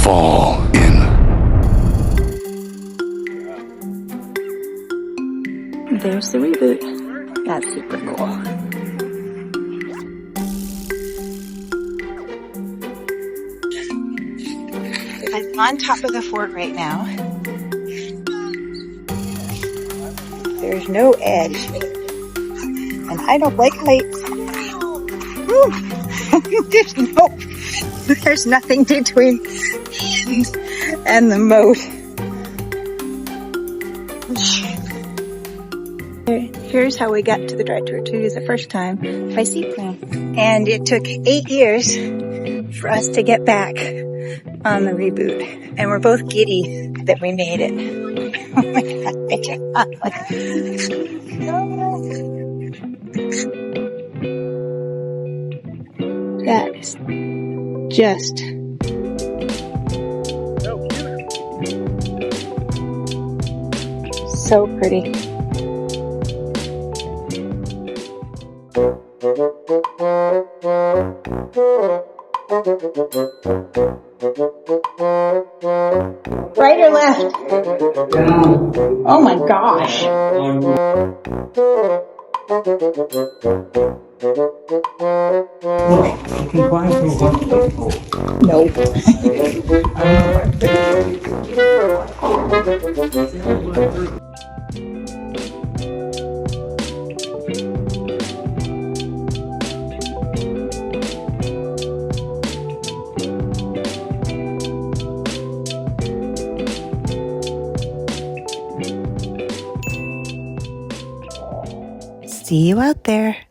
fall in. There's the reboot. That's super cool. I'm on top of the fort right now. There's no edge. And I don't like heights. There's nothing between me and the moat. Here's how we got to the Dry Tortugas the first time by seaplane. And it took 8 years for us to get back on the Reboot. And we're both giddy that we made it. Oh my God, that is just so pretty. Right or left? Down. Oh my gosh. No. See you out there.